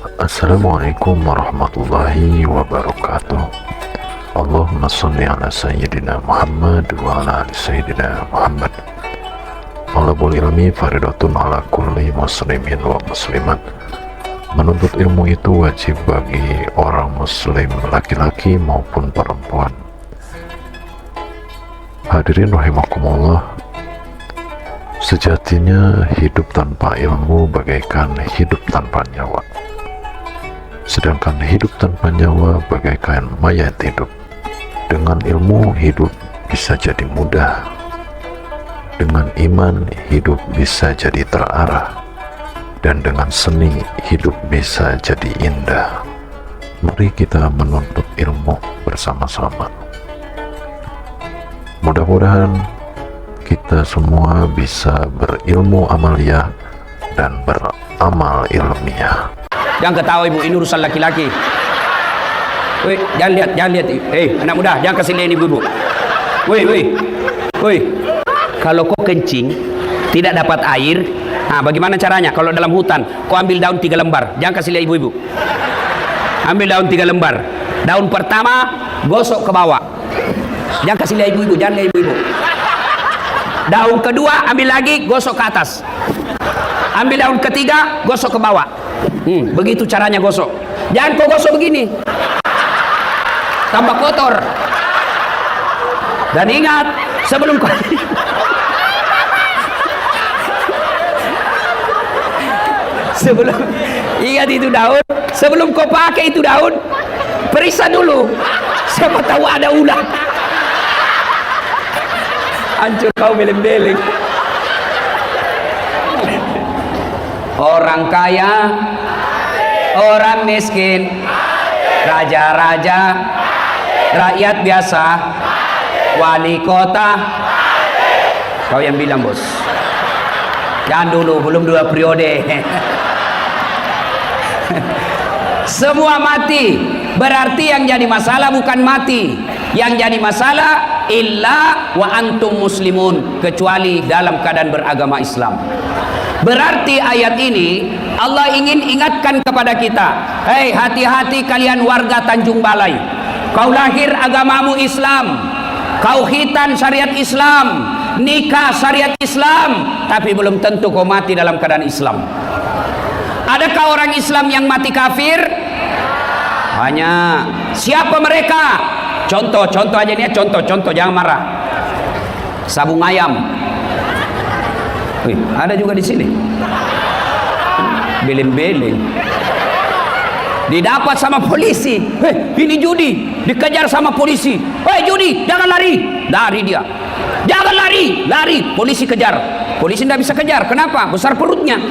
Assalamualaikum warahmatullahi wabarakatuh. Allahumma sholli ala sayyidina Muhammad wa ala ali sayyidina Muhammad. Talabul ilmi faridatun ala kulli muslimin wa muslimat. Menuntut ilmu itu wajib bagi orang muslim laki-laki maupun perempuan. Hadirin rahimakumullah, sejatinya hidup tanpa ilmu bagaikan hidup tanpa nyawa. Sedangkan hidup tanpa nyawa bagaikan mayat hidup. Dengan ilmu hidup bisa jadi mudah. Dengan iman hidup bisa jadi terarah. Dan dengan seni hidup bisa jadi indah. Mari kita menuntut ilmu bersama-sama. Mudah-mudahan kita semua bisa berilmu amaliyah dan beramal ilmiah. Jangan ketawa ibu, ini urusan laki-laki. Woi, jangan lihat. Anak muda, jangan kasih lihat ibu. Woi. Kalau kau kencing tidak dapat air, bagaimana caranya? Kalau dalam hutan, kau ambil daun 3 lembar. Jangan kasih lihat ibu-ibu. Ambil daun 3 lembar. Daun pertama gosok ke bawah. Jangan kasih lihat ibu-ibu, jangan lihat ibu-ibu. Daun kedua ambil lagi, gosok ke atas. Ambil daun ketiga, gosok ke bawah. Begitu caranya gosok. Jangan kau gosok begini, tambah kotor. Dan ingat, sebelum kau ingat itu daun, sebelum kau pakai itu daun, periksa dulu, siapa tahu ada ulat. Hancur kau beleng-beleng. Orang kaya, orang miskin, raja-raja, rakyat biasa, wali kota. Kau yang bilang, bos. Jangan dulu, belum 2 periode. Semua mati. Berarti yang jadi masalah bukan mati. Yang jadi masalah illa wa antum muslimun, kecuali dalam keadaan beragama Islam. Berarti ayat ini Allah ingin ingatkan kepada kita, hei, hati-hati kalian warga Tanjung Balai. Kau lahir agamamu Islam, kau khitan syariat Islam, nikah syariat Islam, tapi belum tentu kau mati dalam keadaan Islam. Adakah orang Islam yang mati kafir? Banyak. Siapa mereka? Contoh aja nih, contoh, jangan marah. Sabung ayam. Wih, ada juga di sini. Beleng-beleng. Didapat sama polisi. Ini judi, dikejar sama polisi. Judi, jangan lari. Lari dia. Jangan lari. Polisi kejar. Polisi tidak bisa kejar. Kenapa? Besar perutnya.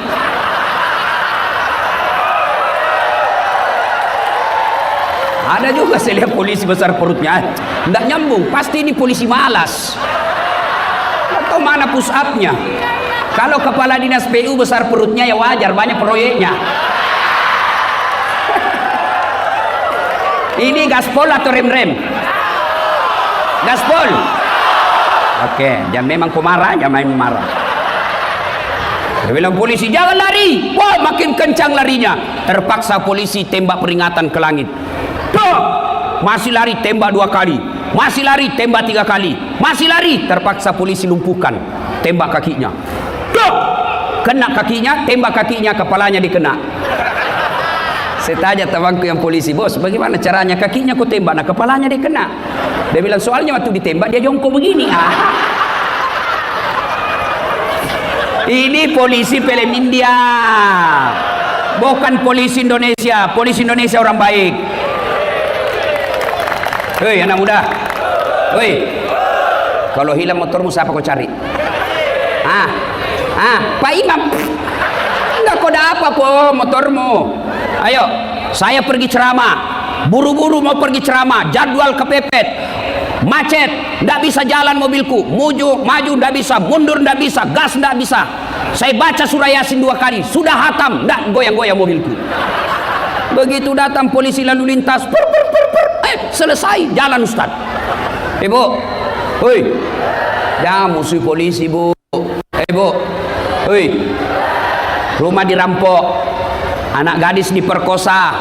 Ada juga saya lihat polisi besar perutnya. Tidak nyambung. Pasti ini polisi malas. Atau mana push up-nya? Kalau kepala dinas PU besar perutnya ya wajar, banyak proyeknya. Ini gaspol atau rem-rem? Gaspol. Oke, jangan memang pemarah, jangan main marah. Dia bilang polisi jangan lari. Wah, makin kencang larinya. Terpaksa polisi tembak peringatan ke langit. Tuh, masih lari, tembak 2 kali. Masih lari, tembak 3 kali. Masih lari, terpaksa polisi lumpuhkan. Tembak kakinya. Kena kakinya, tembak kakinya, kepalanya dikena. Saya tanya temanku yang polisi, bos, bagaimana caranya? Kakinya kok tembak, nah kepalanya dikena. Dia bilang soalnya waktu ditembak dia jongkok begini. Ini polisi film India, bukan polisi Indonesia. Polisi Indonesia orang baik. Hei anak muda, hei, kalau hilang motormu siapa kau cari? Pak Imam, enggak kau ada apa po motormu? Ayo, saya pergi ceramah, buru-buru mau pergi ceramah, jadwal kepepet, macet, enggak bisa jalan mobilku, maju enggak bisa, mundur enggak bisa, gas enggak bisa. Saya baca surah Yasin 2 kali, sudah hatam, enggak goyang-goyang mobilku. Begitu datang polisi lalu lintas, selesai jalan Ustaz. Ibu, woi, jangan musuh polisi bu. Bu, woi, rumah dirampok, anak gadis diperkosa,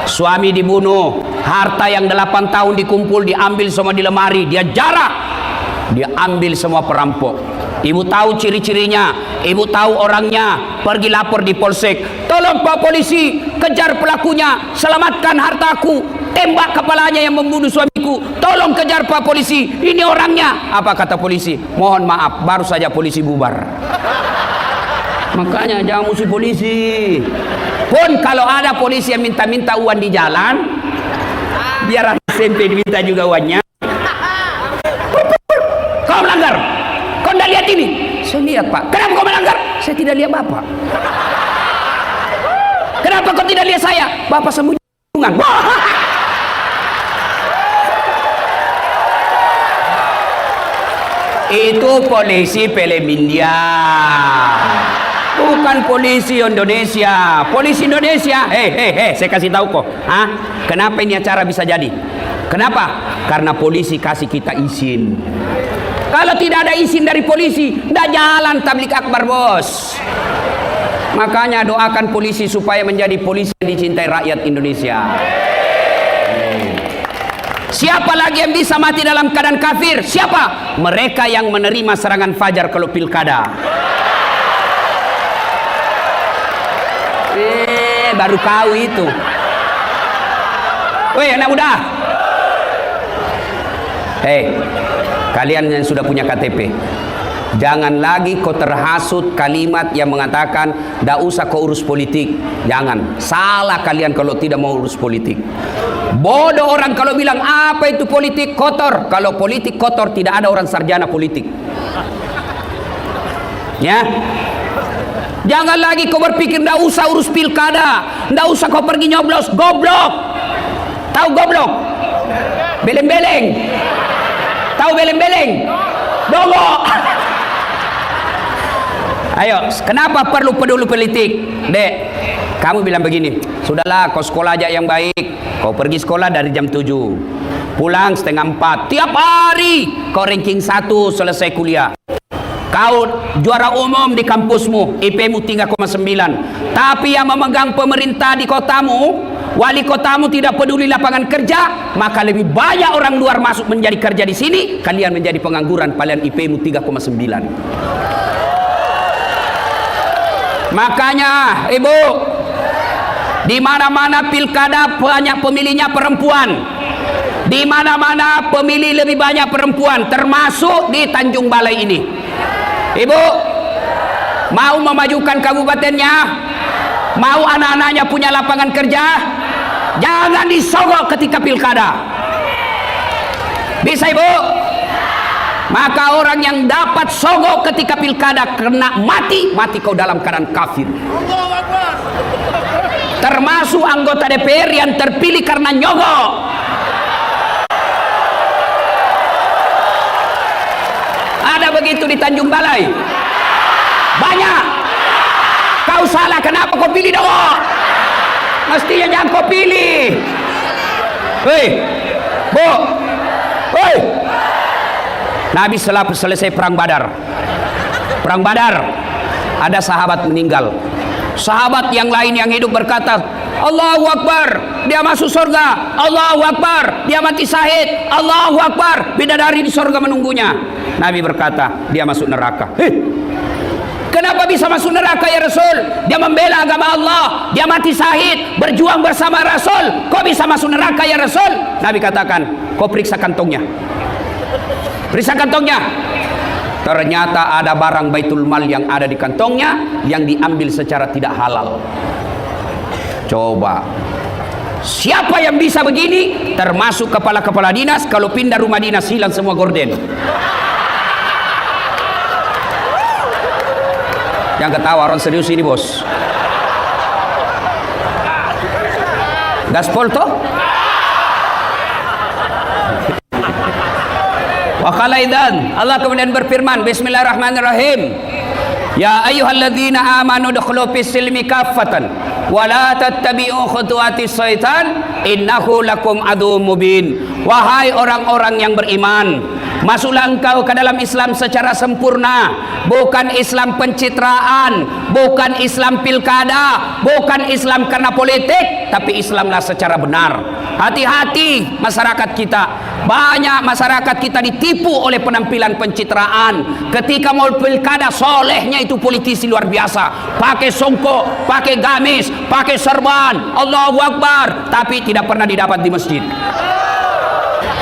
suami dibunuh, harta yang 8 tahun dikumpul diambil semua di lemari, dia jarak, dia ambil semua perampok. Ibu tahu ciri-cirinya, ibu tahu orangnya, pergi lapor di polsek. Tolong Pak Polisi, kejar pelakunya, selamatkan hartaku, tembak kepalanya yang membunuh suamiku. Tolong kejar Pak Polisi, ini orangnya. Apa kata polisi? Mohon maaf, baru saja polisi bubar. Makanya jangan musuh polisi. Pun kalau ada polisi yang minta-minta uang di jalan, biar SMP diminta juga uangnya. Kau melanggar. Kau tidak lihat ini? Saya lihat Pak. Kenapa kau melanggar? Saya tidak lihat Bapak. Kenapa kau tidak lihat saya? Bapak sembunyi. Itu polisi film India, bukan polisi Indonesia. Polisi Indonesia, saya kasih tahu kok. Kenapa ini acara bisa jadi? Kenapa? Karena polisi kasih kita izin. Kalau tidak ada izin dari polisi, tidak jalan tablik akbar, bos. Makanya doakan polisi supaya menjadi polisi yang dicintai rakyat Indonesia. Siapa lagi yang bisa mati dalam keadaan kafir? Siapa? Mereka yang menerima serangan fajar kalau pilkada. Baru kau itu. Woi anak muda. Kalian yang sudah punya KTP, jangan lagi kau terhasut kalimat yang mengatakan tidak usah kau urus politik. Jangan. Salah kalian kalau tidak mau urus politik. Bodoh orang kalau bilang apa itu politik kotor. Kalau politik kotor tidak ada orang sarjana politik. Ya. Jangan lagi kau berpikir tidak usah urus pilkada, tidak usah kau pergi nyoblos. Goblok. Tahu goblok? Beleng-beleng. Tahu beleng-beleng? Dongo. Ayo, kenapa perlu peduli politik? Dek, kamu bilang begini, sudahlah kau sekolah aja yang baik. Kau pergi sekolah dari jam 7, pulang setengah 4. Tiap hari kau ranking 1 selesai kuliah. Kau juara umum di kampusmu, IP-mu 3,9. Tapi yang memegang pemerintah di kotamu, wali kotamu tidak peduli lapangan kerja, maka lebih banyak orang luar masuk menjadi kerja di sini. Kalian menjadi pengangguran, kalian IP-mu 3,9. Makanya, Ibu, di mana-mana pilkada banyak pemilihnya perempuan. Di mana-mana pemilih lebih banyak perempuan, termasuk di Tanjung Balai ini. Ibu, mau memajukan kabupatennya, mau anak-anaknya punya lapangan kerja, jangan disogok ketika pilkada. Bisa Ibu? Maka orang yang dapat sogok ketika pilkada kena mati, mati kau dalam keadaan kafir. Termasuk anggota DPR yang terpilih karena nyogok. Ada begitu di Tanjung Balai. Banyak. Kau salah, kenapa kau pilih nyogok? Mestinya jangan kau pilih. Hei, Bu, hei. Nabi selesai perang Badar. Perang Badar, ada sahabat meninggal. Sahabat yang lain yang hidup berkata, Allahu Akbar, dia masuk surga. Allahu Akbar, dia mati syahid. Allahu Akbar, bidadari di surga menunggunya. Nabi berkata, dia masuk neraka. Kenapa bisa masuk neraka ya Rasul? Dia membela agama Allah, dia mati syahid, berjuang bersama Rasul. Kok bisa masuk neraka ya Rasul? Nabi katakan, kau periksa kantongnya. Periksa kantongnya. Ternyata ada barang Baitul Mal yang ada di kantongnya yang diambil secara tidak halal. Coba, siapa yang bisa begini? Termasuk kepala-kepala dinas, kalau pindah rumah dinas hilang semua gorden. Yang ketawa orang serius ini, bos. Gaspol toh? Wa qalaidan, Allah kemudian berfirman, Bismillahirrahmanirrahim. Ya ayyuhalladzina amanu dukhulu fis silmi kaffatan wa la tattabi'u khutuwatis syaitan innahu lakum aduwwum mubin. Wahai orang-orang yang beriman, Masuklah engkau ke dalam Islam secara sempurna, bukan Islam pencitraan, bukan Islam pilkada, bukan Islam karena politik, tapi Islamlah secara benar. Hati-hati masyarakat kita. Banyak masyarakat kita ditipu oleh penampilan pencitraan. Ketika mau pilkada, solehnya itu politisi luar biasa, pakai songkok, pakai gamis, pakai serban, Allahu Akbar, tapi tidak pernah didapat di masjid.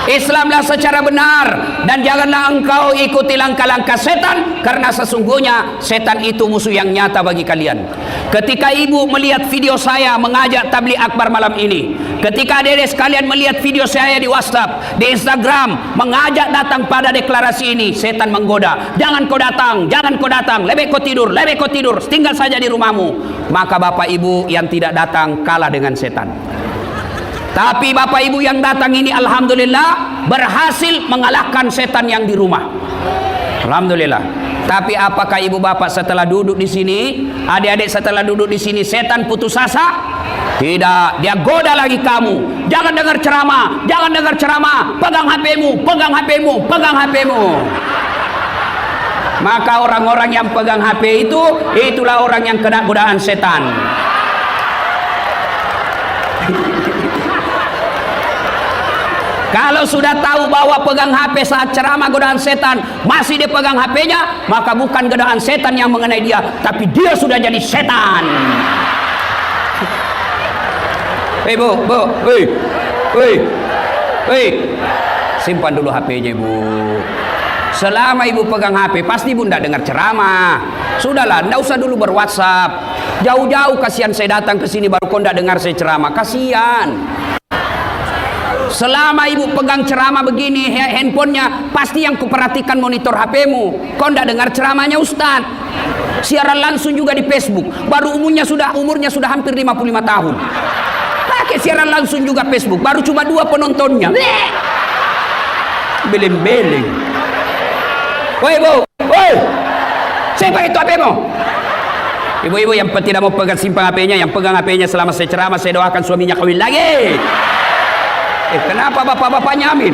Islamlah secara benar, dan janganlah engkau ikuti langkah-langkah setan, karena sesungguhnya setan itu musuh yang nyata bagi kalian. Ketika ibu melihat video saya mengajak tabligh akbar malam ini, ketika adik-adik sekalian melihat video saya di WhatsApp, di Instagram mengajak datang pada deklarasi ini, setan menggoda, jangan kau datang, lebih kau tidur, tinggal saja di rumahmu. Maka bapak ibu yang tidak datang kalah dengan setan. Tapi bapak ibu yang datang ini alhamdulillah berhasil mengalahkan setan yang di rumah. Alhamdulillah. Tapi apakah ibu bapak setelah duduk di sini, adik-adik setelah duduk di sini setan putus asa? Tidak, dia goda lagi kamu. Jangan dengar ceramah, pegang HP-mu. Maka orang-orang yang pegang HP itulah orang yang kena godaan setan. Kalau sudah tahu bahwa pegang HP saat ceramah godaan setan, masih dia pegang HP-nya, maka bukan godaan setan yang mengenai dia, tapi dia sudah jadi setan. Simpan dulu HP-nya ibu. Selama ibu pegang HP, pasti ibu tidak dengar ceramah. Sudahlah, tidak usah dulu ber-WhatsApp. Jauh-jauh kasihan saya datang ke sini baru kau tidak dengar saya ceramah, kasihan. Selama ibu pegang ceramah begini, handphonenya pasti yang kuperhatikan monitor HP-mu. Kau tidak dengar ceramahnya Ustaz. Siaran langsung juga di Facebook. Baru umurnya sudah hampir 55 tahun. Pakai siaran langsung juga Facebook. Baru cuma 2 penontonnya. Beleng-beleng. Woi ibu, woi. Siapa itu HP-mu? Ibu-ibu yang tidak mau pegang simpan HP-nya, yang pegang HP-nya selama saya ceramah, saya doakan suaminya kawin lagi. Kenapa bapak-bapak nyamin?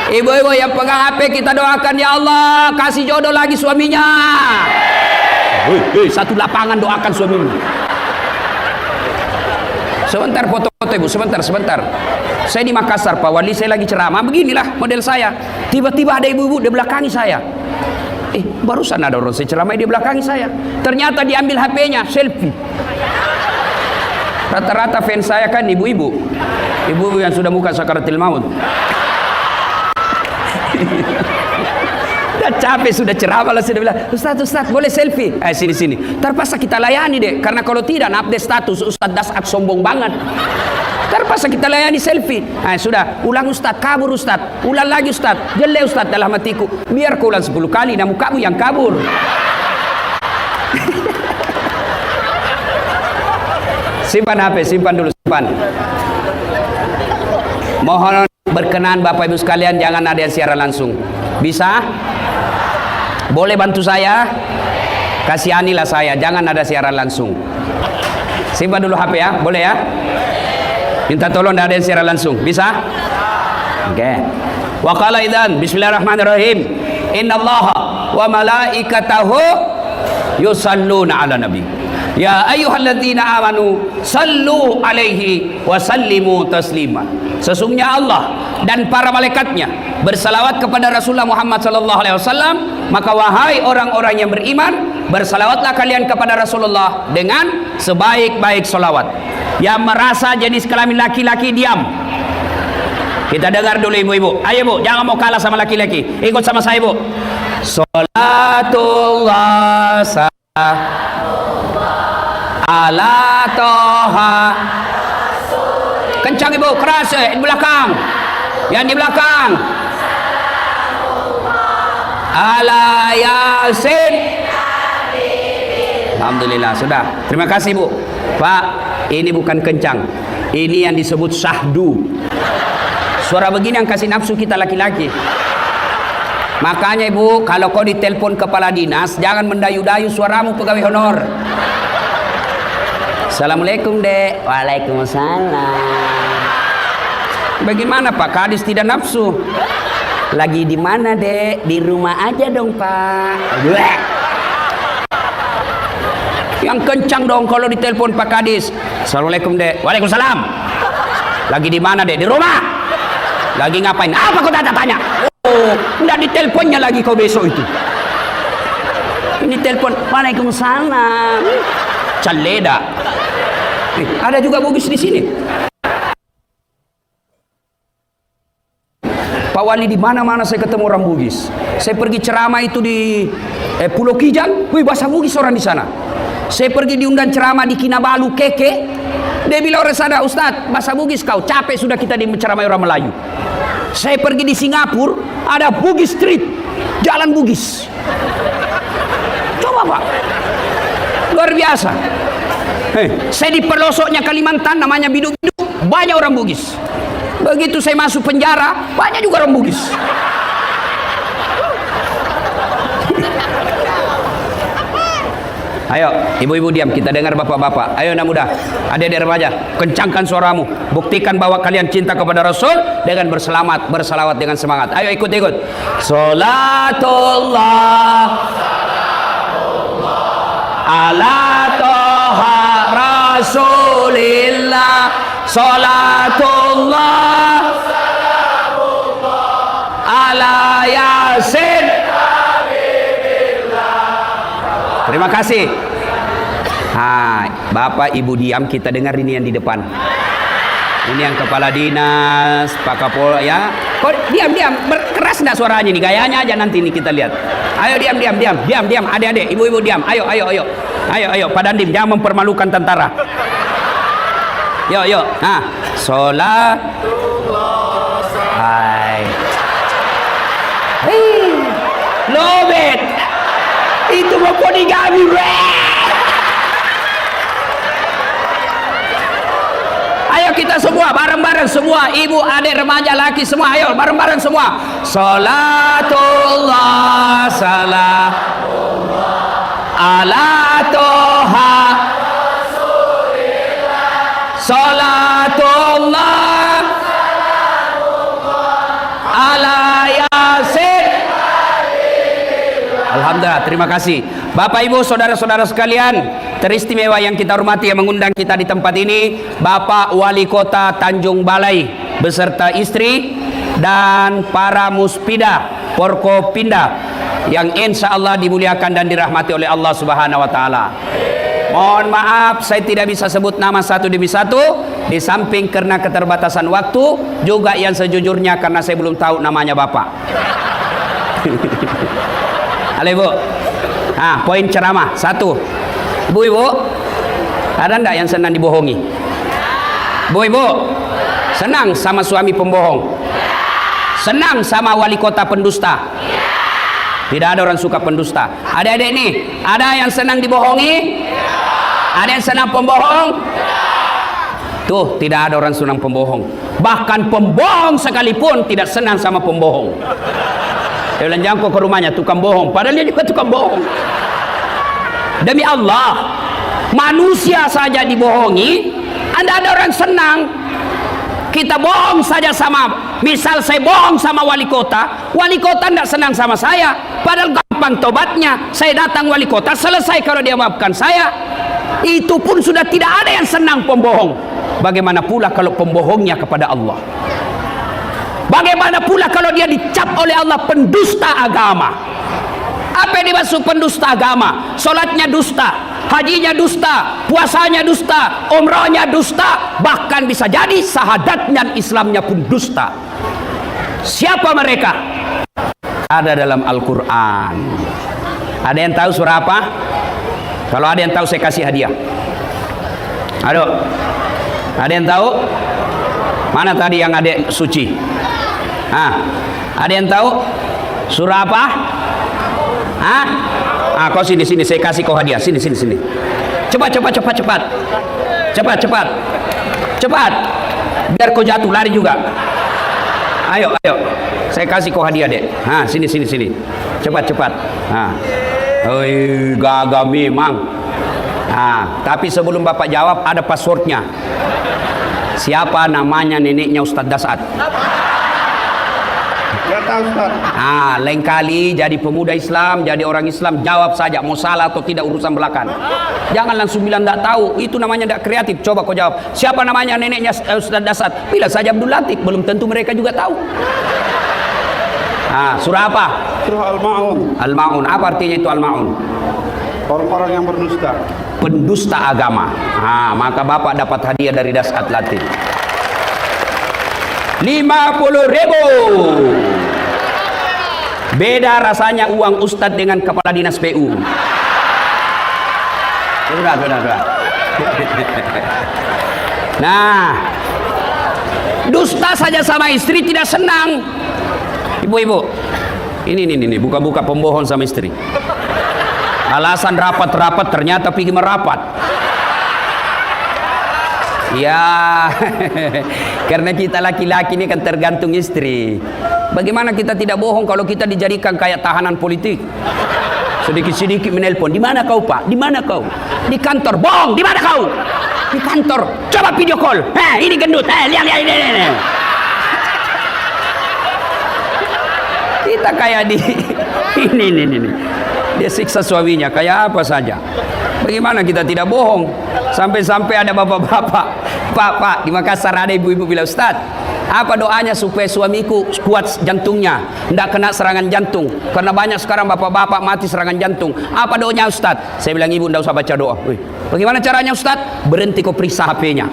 Ibu-ibu yang pegang HP kita doakan, ya Allah kasih jodoh lagi suaminya. Satu lapangan doakan suaminya. Sebentar foto-foto ibu, sebentar. Saya di Makassar, Pak Wali, saya lagi ceramah, beginilah model saya. Tiba-tiba ada ibu-ibu di belakangi saya. Barusan ada orang saya ceramah di belakangi saya. Ternyata diambil HP-nya, selfie. Rata-rata fans saya kan ibu-ibu yang sudah muka sakaratil maut. Udah capek sudah ceramah lah, sudah bilang Ustaz boleh selfie? Sini. Terpaksa kita layani deh, karena kalau tidak update status Ustaz Dasat sombong banget. Terpaksa kita layani selfie. Sudah, ulang Ustaz, kabur Ustaz, ulang lagi Ustaz, jelek Ustaz dalam hatiku. Biar kau ulang 10 kali, namun kamu yang kabur. Simpan HP, simpan dulu. Mohon berkenan Bapak Ibu sekalian, jangan ada yang siaran langsung. Bisa? Boleh bantu saya? Kasihanilah saya, jangan ada siaran langsung. Simpan dulu HP ya, boleh ya? Minta tolong tidak ada yang siaran langsung. Bisa? Oke. Wa qala idzan bismillahirrahmanirrahim. Innallaha wa malaikatahu yusalluna ala nabi. Ya ayyuhalladzina amanu sallu alaihi wa sallimu taslima. Sesungguhnya Allah dan para malaikatnya bersalawat kepada Rasulullah Muhammad sallallahu alaihi wasallam, maka wahai orang-orang yang beriman, bersalawatlah kalian kepada Rasulullah dengan sebaik-baik salawat. Yang merasa jenis kelamin laki-laki diam. Kita dengar dulu ibu-ibu. Ayo bu, jangan mau kalah sama laki-laki. Ikut sama saya bu. Salatullah ala toha. Kencang ibu, keras di belakang. Yang di belakang. Ala yasin. Alhamdulillah sudah. Terima kasih bu. Pak, ini bukan kencang. Ini yang disebut syahdu. Suara begini yang kasih nafsu kita laki-laki. Makanya ibu, kalau kau ditelepon kepala dinas, jangan mendayu-dayu suaramu pegawai honor. Assalamualaikum dek. Waalaikumsalam. Bagaimana Pak Kadis tidak nafsu? Lagi di mana Dek? Di rumah aja dong Pak. Bleh. Yang kencang dong kalau ditelepon Pak Kadis. Assalamualaikum Dek. Waalaikumsalam. Lagi di mana Dek? Di rumah. Lagi ngapain? Apa kau tanya? Oh, enggak diteleponnya lagi kau besok itu. Ini telepon. Waalaikumsalam. Caleda. Ada juga Bugis di sini. Pak Wali, di mana-mana saya ketemu orang Bugis. Saya pergi ceramah itu di Pulau Kijang, wih bahasa Bugis orang di sana. Saya pergi diundang ceramah di Kinabalu Keke, dia bilang orang sana, Ustadz bahasa Bugis kau, capek sudah kita di ceramah orang Melayu. Saya pergi di Singapura, ada Bugis Street, jalan Bugis. Coba Pak, luar biasa. Saya di pelosoknya Kalimantan, namanya Bidu-Bidu, banyak orang Bugis. Begitu saya masuk penjara, banyak juga orang Bugis. Ayo, ibu-ibu diam, kita dengar bapak-bapak. Ayo anak muda, adik-adik remaja, kencangkan suaramu. Buktikan bahwa kalian cinta kepada Rasul dengan berselawat dengan semangat. Ayo ikut-ikut. Salatullah ala toha Rasulillah. Salatullah ala Yasin. Terima kasih. Hai, Bapak Ibu diam, kita dengar ini yang di depan. Ini yang kepala dinas, Pak Kapolri ya. Kok diam, keras enggak suaranya nih? Gayanya aja nanti nih kita lihat. Ayo diam. Adik-adik, ibu-ibu diam. Ayo. Pak Dandim, jangan mempermalukan tentara. Yuk. Nah, sholat. Hai. Lobet. Itu mau poligami. Ayo kita semua bareng-bareng semua, ibu, adik, remaja, laki semua, ayo bareng-bareng semua. Salatullah salam ala toha salatullah ala Yasin. Alhamdulillah, terima kasih. Bapak Ibu, saudara-saudara sekalian, teristimewa yang kita hormati yang mengundang kita di tempat ini, Bapak Wali Kota Tanjung Balai beserta istri dan para muspida Porkopinda yang insya Allah dimuliakan dan dirahmati oleh Allah Subhanahu wa taala. Mohon maaf saya tidak bisa sebut nama satu demi satu, di samping karena keterbatasan waktu, juga yang sejujurnya karena saya belum tahu namanya Bapak. Halo Ibu. Nah, poin ceramah satu. Ibu-ibu, ada enggak yang senang dibohongi? Ibu-ibu, senang sama suami pembohong? Senang sama wali kota pendusta? Tidak ada orang suka pendusta. Adik-adik nih, ada yang senang dibohongi? Ada yang senang pembohong? Tuh, tidak ada orang senang pembohong. Bahkan pembohong sekalipun tidak senang sama pembohong. Dia bilang, jangan kau ke rumahnya tukang bohong, padahal dia juga tukang bohong. Demi Allah, manusia saja dibohongi, ada orang senang. Kita bohong saja sama, misal saya bohong sama wali kota tidak senang sama saya, padahal gampang tobatnya. Saya datang wali kota, selesai kalau dia maafkan saya. Itu pun sudah tidak ada yang senang pembohong. Bagaimana pula kalau pembohongnya kepada Allah? Bagaimana pula kalau dia dicap oleh Allah pendusta agama? Apa yang dimaksud pendusta agama? Salatnya dusta, hajinya dusta, puasanya dusta, umrahnya dusta, bahkan bisa jadi syahadatnya Islamnya pun dusta. Siapa mereka? Ada dalam Al-Quran. Ada yang tahu surah apa? Kalau ada yang tahu saya kasih hadiah. Aduh, ada yang tahu? Mana tadi yang adik suci? Ada yang tahu surah apa? Kau sini saya kasih kau hadiah. Sini. Cepat. Biar kau jatuh lari juga. Ayo. Saya kasih kau hadiah, Dek. Sini. Cepat. Gagah memang. Tapi sebelum Bapak jawab ada passwordnya. Siapa namanya neneknya Ustadz Dasat? Nggak tahu Ustaz. Lain kali jadi pemuda Islam, jadi orang Islam, jawab saja mau salah atau tidak urusan belakang. Jangan langsung bilang tidak tahu, itu namanya tidak kreatif. Coba kau jawab, siapa namanya neneknya Ustadz Dasat? Bila saja Abdul Latif, belum tentu mereka juga tahu. Surah apa? Surah Al-Ma'un. Al-Ma'un, apa artinya itu Al-Ma'un? Orang-orang yang berdusta. Pendusta agama. Maka Bapak dapat hadiah dari Dasat Latif 50.000. Beda rasanya uang Ustadz dengan kepala dinas PU. Sudah. Nah, dusta saja sama istri tidak senang. Ibu-ibu, ini buka-buka pembohong sama istri. Alasan rapat-rapat ternyata pergi merapat. Ya, karena kita laki-laki ini kan tergantung istri. Bagaimana kita tidak bohong kalau kita dijadikan kayak tahanan politik? Sedikit-sedikit menelpon, di mana kau Pak? Di mana kau? Di kantor. Bohong, di mana kau? Di kantor. Coba video call. Ini gendut. Lihat ini. Kita kayak di ini. Dia siksa suaminya kayak apa saja. Bagaimana kita tidak bohong? Sampai-sampai ada bapak-bapak, Pak, di Makassar ada ibu-ibu bilang, Ustaz, apa doanya supaya suamiku kuat jantungnya, tidak kena serangan jantung? Karena banyak sekarang bapak-bapak mati serangan jantung. Apa doanya Ustaz? Saya bilang, ibu tidak usah baca doa. Bagaimana caranya Ustaz? Berhenti kau periksa HP-nya.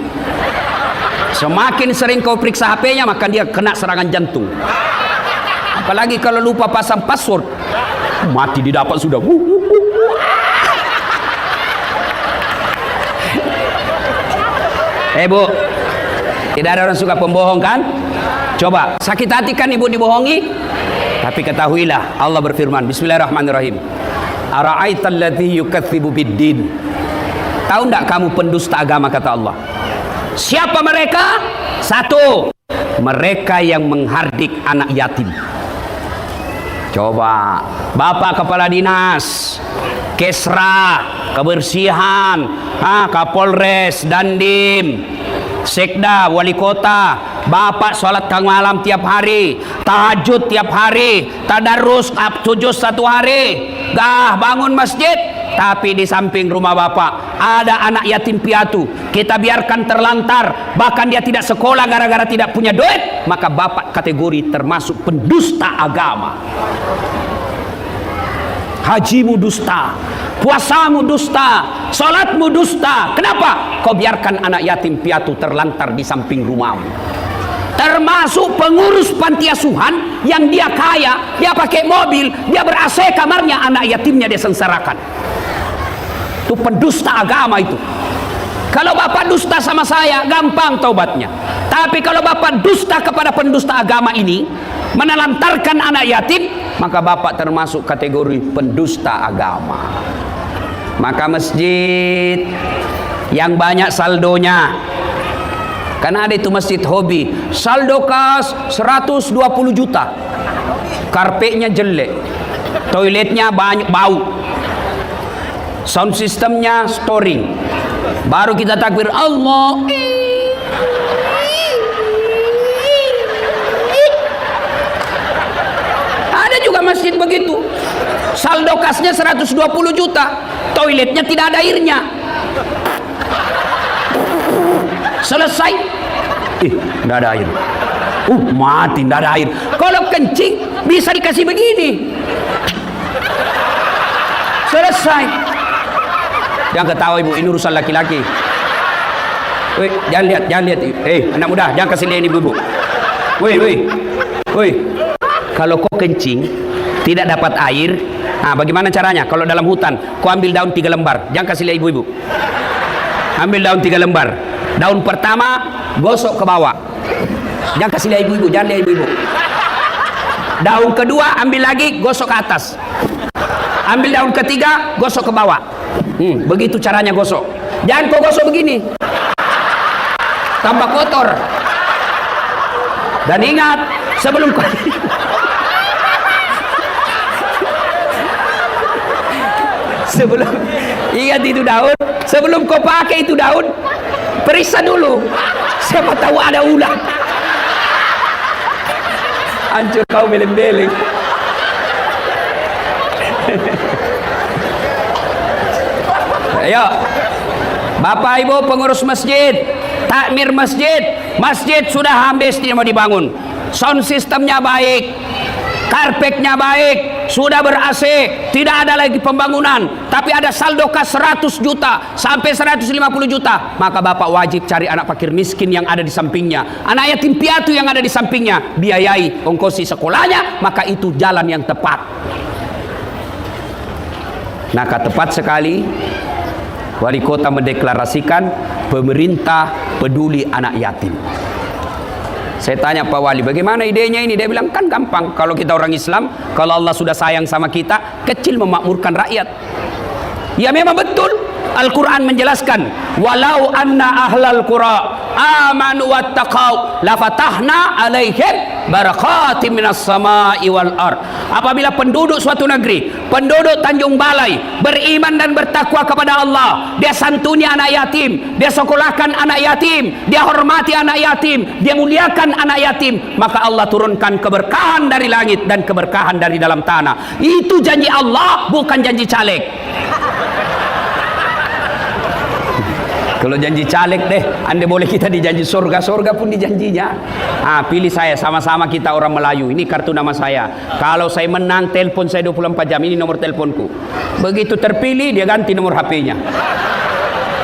Semakin sering kau periksa HP-nya, maka dia kena serangan jantung. Apalagi kalau lupa pasang password, mati didapat sudah. Bu, tidak ada orang suka pembohong kan? Coba, sakit hati kan ibu dibohongi? Tapi ketahuilah, Allah berfirman, Bismillahirrahmanirrahim. Ara'aital ladzi yukadzibu biddin. Tahu enggak kamu pendusta agama, kata Allah? Siapa mereka? Satu, mereka yang menghardik anak yatim. Coba, Bapak Kepala Dinas, Kesra, Kebersihan, Kapolres, Dandim, Sekda, Wali Kota, Bapak sholat tengah malam tiap hari, tahajud tiap hari, tadarus tujuh satu hari, bangun masjid, tapi di samping rumah Bapak ada anak yatim piatu, kita biarkan terlantar, bahkan dia tidak sekolah gara-gara tidak punya duit, maka Bapak kategori termasuk pendusta agama. Hajimu dusta, puasamu dusta, salatmu dusta. Kenapa? Kau biarkan anak yatim piatu terlantar di samping rumahmu. Termasuk pengurus panti asuhan yang dia kaya, dia pakai mobil, dia ber-AC kamarnya, anak yatimnya dia sengsarakan. Itu pendusta agama itu. Kalau Bapak dusta sama saya, gampang taubatnya. Tapi kalau Bapak dusta kepada pendusta agama ini, menelantarkan anak yatim, maka Bapak termasuk kategori pendusta agama. Maka masjid yang banyak saldonya, karena ada itu masjid hobi, saldo kas 120 juta, karpetnya jelek, toiletnya banyak bau, sound systemnya storing, baru kita takbir Allah. Juga masjid begitu, saldo kasnya 120 juta, toiletnya tidak ada airnya, selesai, tidak ada air, mati, tidak ada air. Kalau kencing bisa dikasih begini, selesai. Jangan ketawa ibu, ini urusan laki-laki. Jangan lihat, anak muda, jangan kasih lihat ibu-ibu. Kalau kau kencing tidak dapat air, bagaimana caranya? Kalau dalam hutan, kau ambil daun 3 lembar, jangan kasih lihat ibu-ibu. Ambil daun 3 lembar. Daun pertama gosok ke bawah, jangan kasih lihat ibu-ibu, jangan lihat ibu-ibu. Daun kedua ambil lagi, gosok ke atas. Ambil daun ketiga, gosok ke bawah. Begitu caranya gosok. Jangan kau gosok begini, tambah kotor. Dan ingat, sebelum kau ingat itu daun, sebelum kau pakai itu daun, Periksa dulu, siapa tahu ada ulat. Hancur kau beleng-beleng. Ayo, Bapak Ibu pengurus masjid, takmir masjid, masjid sudah habis dia mau dibangun. Sound sistemnya baik, karpetnya baik, sudah ber-AC, tidak ada lagi pembangunan, tapi ada saldo kas 100 juta sampai 150 juta, maka Bapak wajib cari anak fakir miskin yang ada di sampingnya, anak yatim piatu yang ada di sampingnya, biayai ongkosi sekolahnya, maka itu jalan yang tepat. Nah, tepat sekali wali kota mendeklarasikan pemerintah peduli anak yatim. Saya tanya Pak Wali, bagaimana idenya ini? Dia bilang, kan gampang. Kalau kita orang Islam, kalau Allah sudah sayang sama kita, kecil memakmurkan rakyat. Ya memang betul. Al-Quran menjelaskan, walau anna ahlal qura amanu wattaqau lafatahna alaihim barakatim minas samai wal ard. Apabila penduduk suatu negeri, penduduk Tanjung Balai beriman dan bertakwa kepada Allah, dia santuni anak yatim, dia sekolahkan anak yatim, dia hormati anak yatim, dia muliakan anak yatim, maka Allah turunkan keberkahan dari langit dan keberkahan dari dalam tanah. Itu janji Allah, bukan janji caleg. Kalau janji caleg deh, Anda boleh kita dijanji surga, surga pun dijanjinya. Pilih saya, sama-sama kita orang Melayu. Ini kartu nama saya. Kalau saya menang, telepon saya 24 jam. Ini nomor teleponku. Begitu terpilih, dia ganti nomor HP-nya.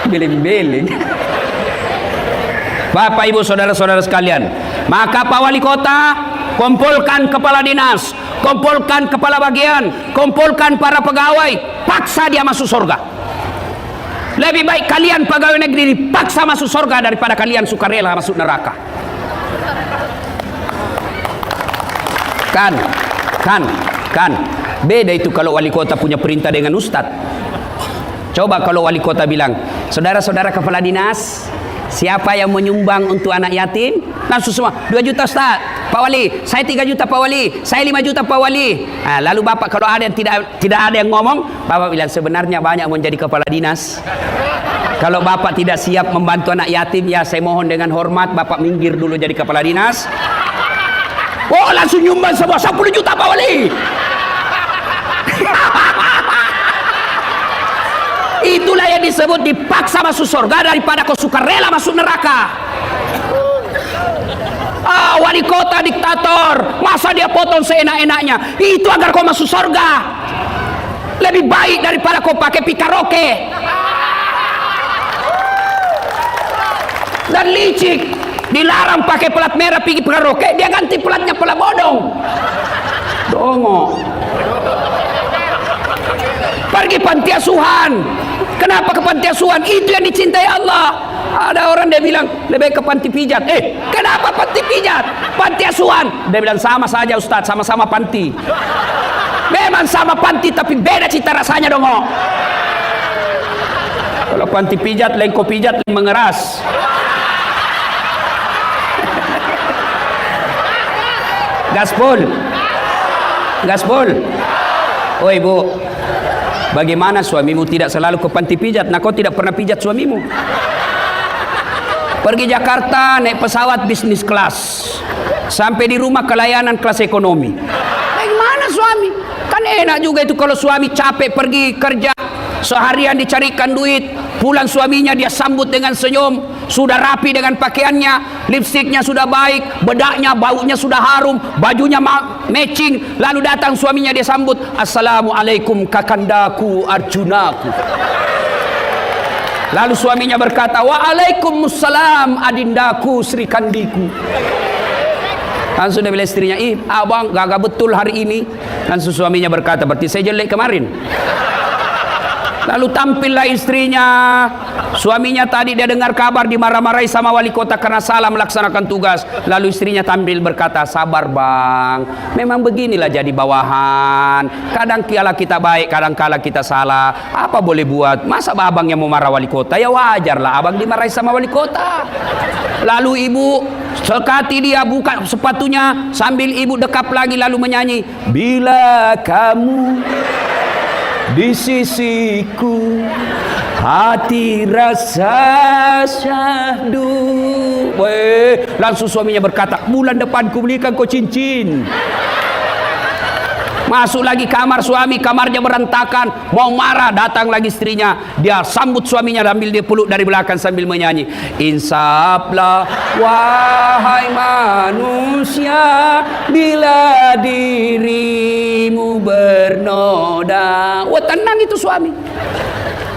Beling-beling. Bapak Ibu saudara-saudara sekalian, maka Pak Wali Kota kumpulkan kepala dinas, kumpulkan kepala bagian, kumpulkan para pegawai, paksa dia masuk surga. Lebih baik kalian pegawai negeri dipaksa masuk surga daripada kalian sukarela masuk neraka. Kan. Beda itu kalau wali kota punya perintah dengan ustadz. Coba kalau wali kota bilang, saudara-saudara kepala dinas, siapa yang menyumbang untuk anak yatim? Langsung semua, 2 juta Ustaz, Pak Wali, saya 3 juta Pak Wali, saya 5 juta Pak Wali. Lalu Bapak kalau ada yang tidak ada yang ngomong, Bapak bilang sebenarnya banyak mau jadi kepala dinas. Kalau Bapak tidak siap membantu anak yatim, ya saya mohon dengan hormat Bapak minggir dulu jadi kepala dinas. Oh, langsung nyumbang semua 10 juta Pak Wali. Itulah yang disebut dipaksa masuk surga daripada kau suka rela masuk neraka. Wali kota diktator, masa dia potong seenak-enaknya? Itu agar kau masuk surga. Lebih baik daripada kau pakai pikaroke dan licik. Dilarang pakai pelat merah pergi pikaroke, dia ganti pelatnya pelat bodong. Dongo. Pergi panti asuhan. Kenapa ke panti asuhan? Itu yang dicintai Allah. Ada orang dia bilang lebih ke panti pijat. Kenapa panti pijat? Panti asuhan. Dia bilang sama saja Ustaz, sama-sama panti. Memang sama panti tapi beda cita rasanya dong. Kalau panti pijat, lengko pijat mengeras. Gaspol. Oh Ibu, bagaimana suamimu tidak selalu ke panti pijat? Nah kau tidak pernah pijat suamimu. Pergi Jakarta naik pesawat bisnis kelas, sampai di rumah kelayanan kelas ekonomi. Bagaimana suami? Kan enak juga itu kalau suami capek pergi kerja seharian dicarikan duit, pulang suaminya dia sambut dengan senyum, sudah rapi dengan pakaiannya, lipstiknya sudah baik, bedaknya baunya sudah harum, bajunya matching, lalu datang suaminya dia sambut, assalamualaikum kakandaku Arjunaku. Lalu suaminya berkata, waalaikumsalam adindaku Sri Kandiku. Langsung dia bilang istrinya, abang gagah betul hari ini. Langsung suaminya berkata, berarti saya jelek kemarin. Lalu tampillah istrinya. Suaminya tadi dia dengar kabar dimarah-marahi sama wali kota karena salah melaksanakan tugas. Lalu istrinya tampil berkata, sabar bang, memang beginilah jadi bawahan. Kadang kala kita baik, kadang kala kita salah. Apa boleh buat? Masa abang yang mau marah wali kota? Ya wajarlah abang dimarahi sama wali kota. Lalu ibu sekati dia buka sepatunya sambil ibu dekap lagi lalu menyanyi, bila kamu di sisiku hati rasa syahdu. Langsung suaminya berkata, bulan depan ku belikan kau cincin. Masuk lagi kamar suami, kamarnya berantakan, mau marah, datang lagi istrinya, dia sambut suaminya sambil dia peluk dari belakang sambil menyanyi, insaflah wahai manusia bila dirimu bernoda. Wah, tenang itu suami.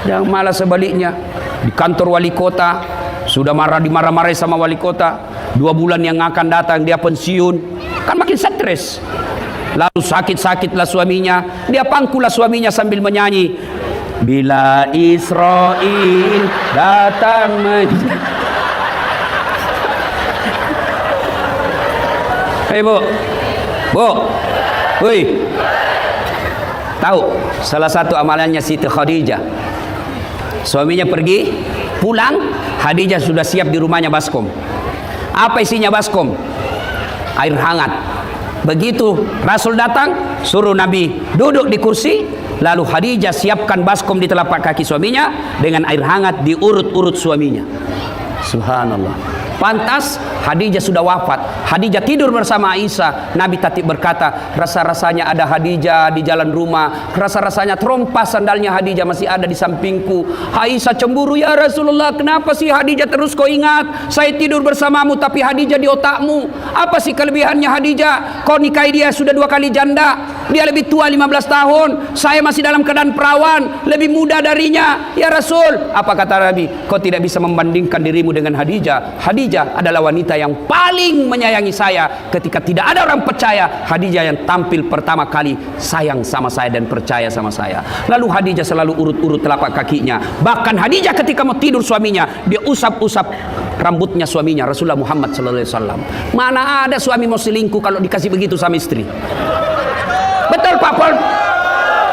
Yang malah sebaliknya, di kantor wali kota sudah dimarah-marahi sama wali kota, 2 bulan yang akan datang dia pensiun, kan makin stres. Lalu sakit-sakitlah suaminya, dia pangkulah suaminya sambil menyanyi, bila Israel datang Hei bu, woi, tahu salah satu amalannya Siti Khadijah, suaminya pergi, pulang, Khadijah sudah siap di rumahnya baskom. Apa isinya baskom? Air hangat. Begitu Rasul datang, suruh Nabi duduk di kursi, lalu Khadijah siapkan baskom di telapak kaki suaminya, dengan air hangat diurut-urut suaminya. Subhanallah. Pantas Khadijah sudah wafat, Khadijah tidur bersama Aisyah. Nabi tatib berkata, rasa-rasanya ada Khadijah di jalan rumah, rasa-rasanya terompas sandalnya Khadijah masih ada di sampingku. Aisyah cemburu, ya Rasulullah, kenapa sih Khadijah terus kau ingat? Saya tidur bersamamu tapi Khadijah di otakmu. Apa sih kelebihannya Khadijah? Kau nikahi dia sudah 2 kali janda, dia lebih tua 15 tahun, saya masih dalam keadaan perawan, lebih muda darinya. Ya Rasul, apa kata Nabi? Kau tidak bisa membandingkan dirimu dengan Khadijah. Khadijah adalah wanita yang paling menyayangi saya. Ketika tidak ada orang percaya, Khadijah yang tampil pertama kali sayang sama saya dan percaya sama saya. Lalu Khadijah selalu urut-urut telapak kakinya. Bahkan Khadijah ketika mau tidur suaminya, dia usap-usap rambutnya suaminya, Rasulullah Muhammad SAW. Mana ada suami mau selingkuh kalau dikasih begitu sama istri? Betul Pak Pol?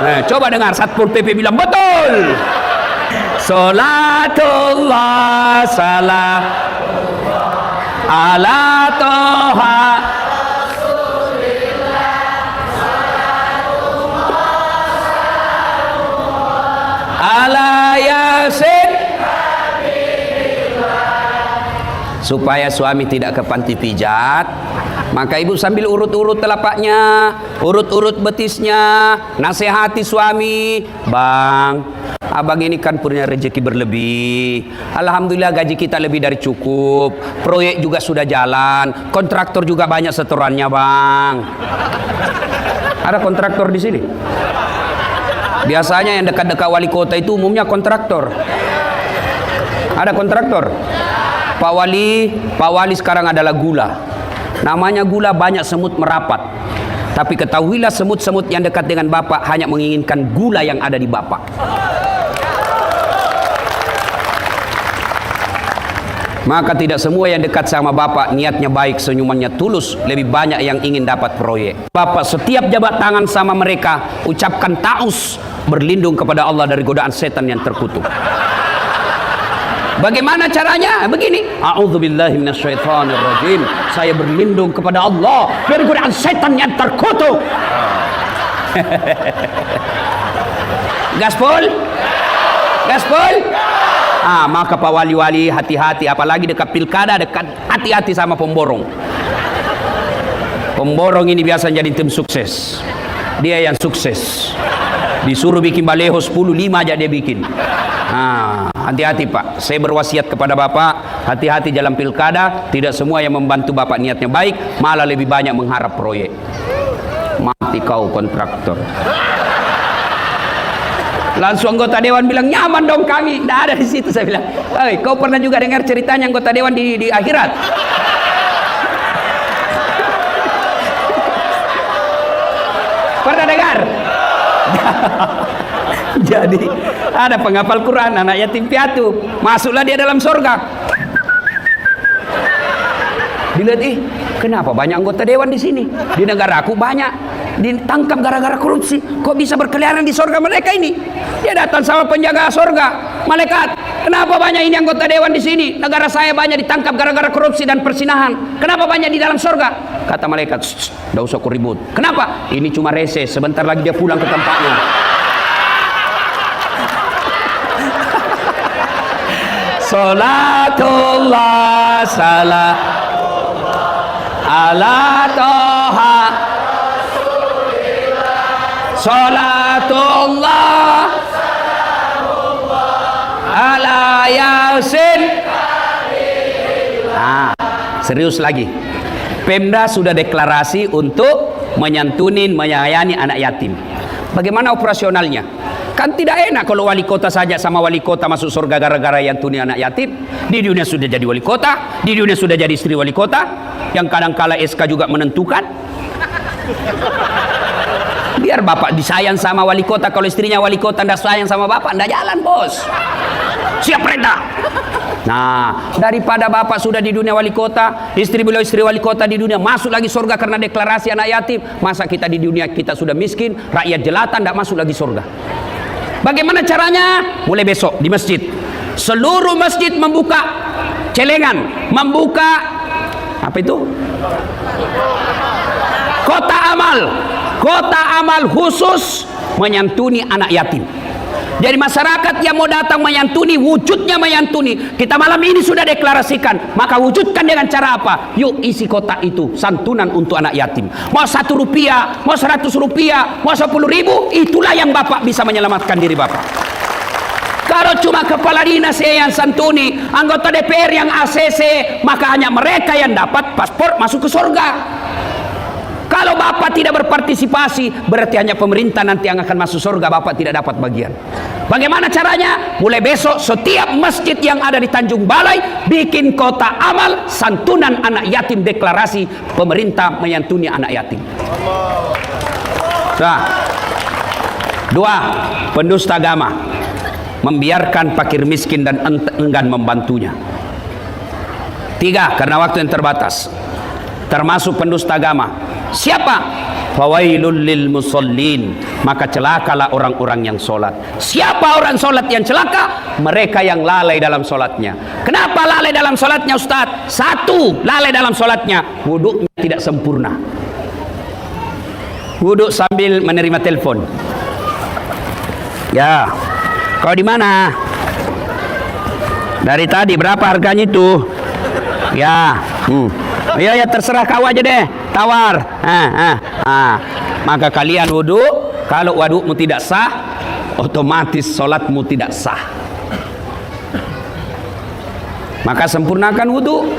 Nah, coba dengar Satpol PP bilang betul. Salatullah salam ala toha ala yasin, supaya suami tidak ke panti pijat, maka ibu sambil urut-urut telapaknya, urut-urut betisnya, nasihati suami, bang, abang ini kan punya rezeki berlebih, alhamdulillah gaji kita lebih dari cukup, proyek juga sudah jalan, kontraktor juga banyak setorannya bang. Ada kontraktor di sini? Biasanya yang dekat-dekat wali kota itu umumnya kontraktor. Ada kontraktor? Pak Wali sekarang adalah gula. Namanya gula, banyak semut merapat. Tapi ketahuilah semut-semut yang dekat dengan Bapak hanya menginginkan gula yang ada di Bapak. Maka tidak semua yang dekat sama Bapak niatnya baik, senyumannya tulus, lebih banyak yang ingin dapat proyek. Bapak setiap jabat tangan sama mereka, ucapkan ta'us, berlindung kepada Allah dari godaan setan yang terkutuk. Bagaimana caranya? Begini, a'udzubillahi minasyaitonirrajim, saya berlindung kepada Allah dari godaan setan yang terkutuk. Gaspol? Gaspol? Maka Pak Wali-wali hati-hati, apalagi dekat pilkada, dekat hati-hati sama pemborong. Pemborong ini biasa jadi tim sukses. Dia yang sukses. Disuruh bikin baleho 10, 5 aja dia bikin. Hati-hati Pak. Saya berwasiat kepada Bapak, hati-hati dalam pilkada. Tidak semua yang membantu Bapak niatnya baik, malah lebih banyak mengharap proyek. Mati kau kontraktor. Langsung anggota dewan bilang, nyaman dong kami. Tidak ada di situ. Saya bilang, kau pernah juga dengar ceritanya anggota dewan di akhirat? Pernah dengar? Jadi ada penghafal Quran, anak yatim piatu, masuklah dia dalam surga. Dilihat, kenapa banyak anggota dewan di sini? Di negaraku banyak ditangkap gara-gara korupsi. Kok bisa berkeliaran di surga mereka ini? Dia datang sama penjaga surga, malaikat, kenapa banyak ini anggota dewan di sini? Negara saya banyak ditangkap gara-gara korupsi dan persinahan. Kenapa banyak di dalam surga? Kata malaikat, tidak usah kau ribut. Kenapa? Ini cuma reses, sebentar lagi dia pulang ke tempatnya. Salatullah salam ala toha. Salatullah ala yasin. Serius lagi. Pemda sudah deklarasi untuk menyantunin, menyayani anak yatim. Bagaimana operasionalnya? Kan tidak enak kalau wali kota saja sama wali kota masuk surga gara-gara yantuni anak yatim. Di dunia sudah jadi wali kota, di dunia sudah jadi istri wali kota, yang kadang-kala SK juga menentukan. Biar bapak disayang sama wali kota, kalau istrinya wali kota tidak sayang sama bapak, tidak jalan bos. Siap perintah. Nah, daripada bapak sudah di dunia wali kota, istri beliau istri wali kota di dunia, masuk lagi surga karena deklarasi anak yatim. Masa kita di dunia kita sudah miskin, rakyat jelata, tidak masuk lagi surga. Bagaimana caranya? Mulai besok di masjid, seluruh masjid membuka celengan, membuka apa itu? Kota amal khusus menyantuni anak yatim. Jadi masyarakat yang mau datang menyantuni, wujudnya menyantuni. Kita malam ini sudah deklarasikan, maka wujudkan dengan cara apa? Yuk isi kota itu santunan untuk anak yatim. Mau 1 rupiah, mau 100 rupiah, mau 10 ribu, itulah yang bapak bisa menyelamatkan diri bapak. Kalau cuma kepala dinas yang santuni, anggota DPR yang ACC, maka hanya mereka yang dapat paspor masuk ke surga. Kalau bapak tidak berpartisipasi, berarti hanya pemerintah nanti yang akan masuk surga, bapak tidak dapat bagian. Bagaimana caranya? Mulai besok setiap masjid yang ada di Tanjung Balai bikin kota amal santunan anak yatim, deklarasi pemerintah menyantuni anak yatim. Nah, 2, pendusta agama membiarkan fakir miskin dan enggan membantunya. 3, karena waktu yang terbatas, termasuk pendusta agama. Siapa? Fawailul lil musallin, maka celakalah orang-orang yang sholat. Siapa orang sholat yang celaka? Mereka yang lalai dalam sholatnya. Kenapa lalai dalam sholatnya Ustaz? 1, lalai dalam sholatnya, wuduknya tidak sempurna. Wuduk sambil menerima telepon. Ya, kau di mana? Dari tadi berapa harganya itu? Ya, ya terserah kau aja deh, tawar. Maka kalian wudhu. Kalau wudhumu tidak sah, otomatis sholatmu tidak sah. Maka sempurnakan wudhu.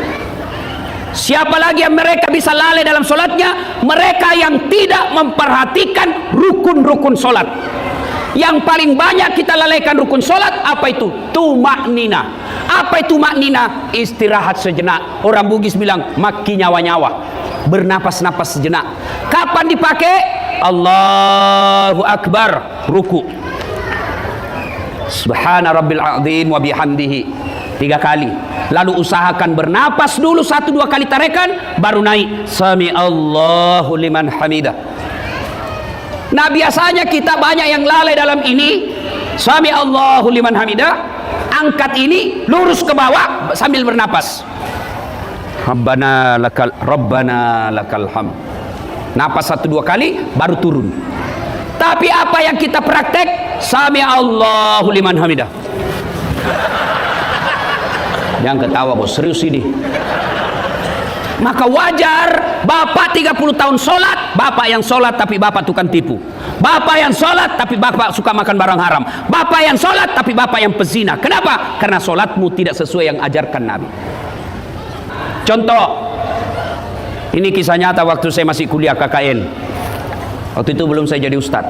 Siapa lagi yang mereka bisa lalai dalam sholatnya? Mereka yang tidak memperhatikan rukun-rukun sholat. Yang paling banyak kita lalaikan rukun sholat, apa itu? Tumaknina. Apa itu maknina? Istirahat sejenak. Orang Bugis bilang maki nyawa-nyawa, bernapas-napas sejenak. Kapan dipakai? Allahu Akbar, ruku. Subhana rabbil azim wa bihamdihi 3 kali. Lalu usahakan bernapas dulu 1-2 kali tarekan, baru naik sami Allahu liman hamidah. Nah, biasanya kita banyak yang lalai dalam ini. Sami Allahu liman hamidah, angkat ini lurus ke bawah sambil bernapas. Rabbana lakal hamd. Napas 1-2 kali baru turun. Tapi apa yang kita praktek? Sami Allahu liman hamidah. Yang ketawa bos, serius ini. Maka wajar bapak 30 tahun sholat, bapak yang sholat tapi bapak tukang tipu. Bapak yang sholat tapi bapak suka makan barang haram. Bapak yang sholat tapi bapak yang pezina. Kenapa? Karena sholatmu tidak sesuai yang ajarkan Nabi. Contoh, ini kisah nyata waktu saya masih kuliah KKN. Waktu itu belum saya jadi ustadz.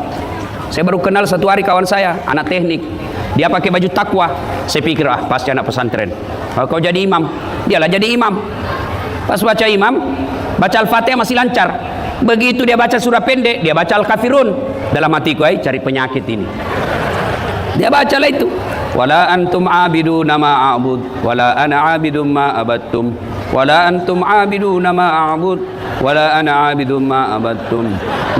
Saya baru kenal 1 hari kawan saya, anak teknik. Dia pakai baju takwa. Saya pikir, pasti anak pesantren. Kalau kau jadi imam, dialah jadi imam. Pas baca imam, baca Al-Fatihah masih lancar. Begitu dia baca surah pendek, dia baca Al-Kafirun. Dalam hatiku, cari penyakit ini. Dia bacalah itu. Wala antum abiduna ma a'bud, wala ana abidum ma abattum. wala antum abiduna ma a'bud wala ana abidun ma abattum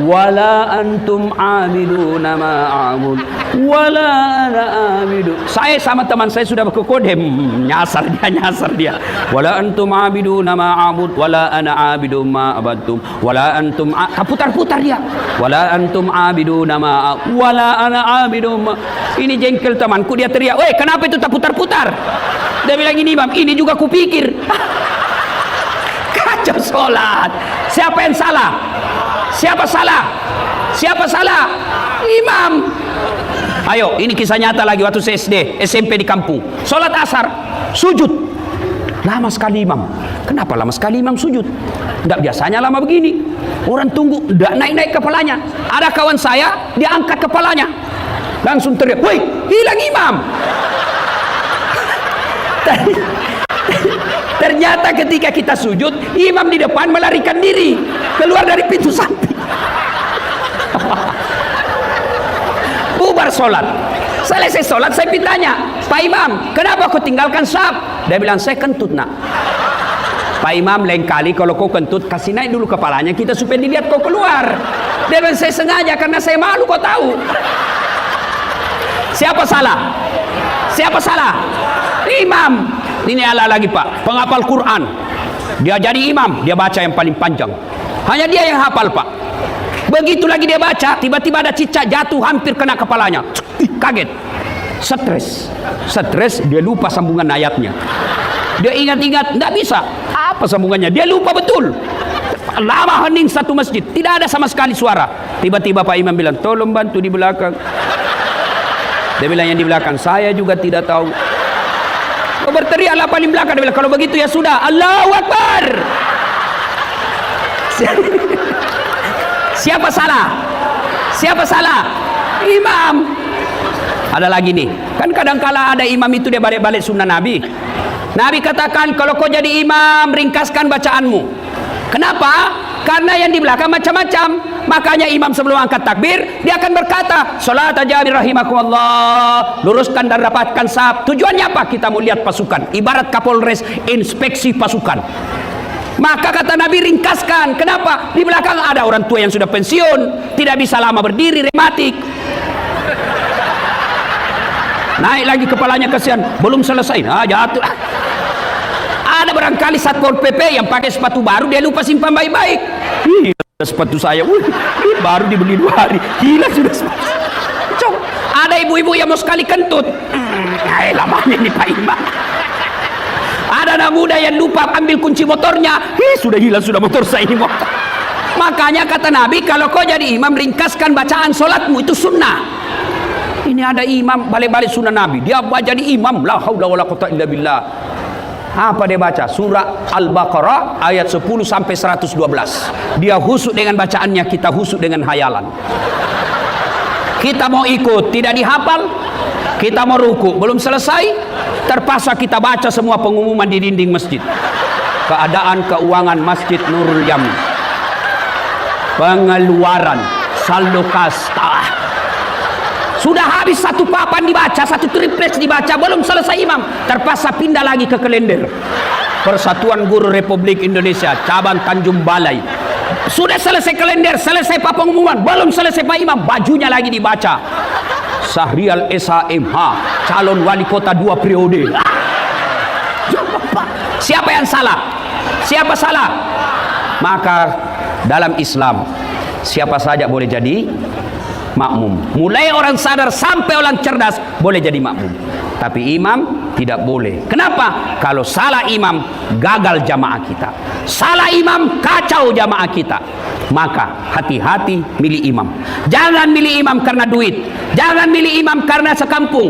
wala antum abiduna ma a'bud wala ana abidu. Saya sama teman saya sudah berkekodem, nyasar dia. Wala antum abiduna ma a'bud wala ana abidun ma abattum wala antum putar-putar dia. Wala antum abiduna ma wala ana abidun ma. Ini jengkel temanku, dia teriak, "Woi, kenapa itu tak putar-putar?" Dia bilang, "Ini Imam, ini juga kupikir." Kacau sholat. Siapa yang salah? Siapa salah? Siapa salah? Imam. Ayo, ini kisah nyata lagi waktu saya SD, SMP di kampung. Sholat asar, sujud. Lama sekali Imam. Kenapa lama sekali Imam sujud? Enggak biasanya lama begini. Orang tunggu, enggak naik-naik kepalanya. Ada kawan saya, dia angkat kepalanya. Langsung teriak, "Woi, hilang Imam." Ternyata ketika kita sujud, imam di depan melarikan diri keluar dari pintu samping. Bubar sholat. Selesai sholat, saya tanya, "Pak Imam, kenapa kau tinggalkan saf?" Dia bilang, "Saya kentut nak." "Pak Imam, lain kali kalau kau kentut, kasih naik dulu kepalanya kita supaya dilihat kau keluar." Dia bilang, "Saya sengaja karena saya malu, kau tahu." Siapa salah? Siapa salah? Imam. Ini ala lagi Pak, penghafal Quran. Dia jadi imam, dia baca yang paling panjang. Hanya dia yang hafal Pak. Begitu lagi dia baca, tiba-tiba ada cicak jatuh hampir kena kepalanya. Kaget. Stres, dia lupa sambungan ayatnya. Dia ingat-ingat, enggak bisa. Apa sambungannya? Dia lupa betul. Lama hening satu masjid, tidak ada sama sekali suara. Tiba-tiba Pak Imam bilang, "Tolong bantu di belakang." Dia bilang, "Yang di belakang saya juga tidak tahu." Kau berteriaklah paling belakang. Dia bilang, "Kalau begitu ya sudah, Allahu Akbar." Siapa salah? Siapa salah? Imam. Ada lagi nih, kan kadang-kala ada imam itu dia balik-balik sunnah Nabi. Nabi katakan, kalau kau jadi imam, ringkaskan bacaanmu. Kenapa? Karena yang di belakang macam-macam. Makanya imam sebelum angkat takbir, dia akan berkata, "Salat Jabir rahimakumullah, luruskan dan rapatkan saf." Tujuannya apa? Kita mau lihat pasukan. Ibarat Kapolres inspeksi pasukan. Maka kata Nabi, ringkaskan. Kenapa? Di belakang ada orang tua yang sudah pensiun, tidak bisa lama berdiri, rematik. Naik lagi kepalanya, kasihan, belum selesai. Jatuh. Ada barangkali Satpol PP yang pakai sepatu baru, dia lupa simpan baik-baik. Sepatu saya, ini baru dibeli 2 hari, hilang sudah sepatu. Coba. Ada ibu-ibu yang mau sekali kentut. Lamanya ini Pak Imam. Ada anak muda yang lupa ambil kunci motornya. Sudah hilang sudah motor saya ini motor. Makanya kata Nabi, kalau kau jadi imam, ringkaskan bacaan solatmu, itu sunnah. Ini ada imam balik-balik sunnah Nabi, dia jadi imam, la haula wala quwwata illa billah. Apa dia baca? Surah Al-Baqarah ayat 10 sampai 112. Dia husuk dengan bacaannya, kita husuk dengan hayalan. Kita mau ikut, tidak dihafal. Kita mau ruku, belum selesai, terpaksa kita baca semua pengumuman di dinding masjid. Keadaan keuangan Masjid Nurul Yamin, pengeluaran, saldo kas. Sudah habis satu papan dibaca, satu triplex dibaca, belum selesai imam, terpaksa pindah lagi ke kalender. Persatuan Guru Republik Indonesia, cabang Tanjung Balai. Sudah selesai kalender, selesai papan pengumuman, belum selesai Pak Imam, bajunya lagi dibaca. Sahrial SHMH, calon wali kota 2 periode. Siapa yang salah? Siapa salah? Maka dalam Islam, siapa saja boleh jadi makmum. Mulai orang sadar sampai orang cerdas boleh jadi makmum. Tapi imam tidak boleh. Kenapa? Kalau salah imam, gagal jamaah kita. Salah imam, kacau jamaah kita. Maka hati-hati milih imam. Jangan milih imam karena duit. Jangan milih imam karena sekampung.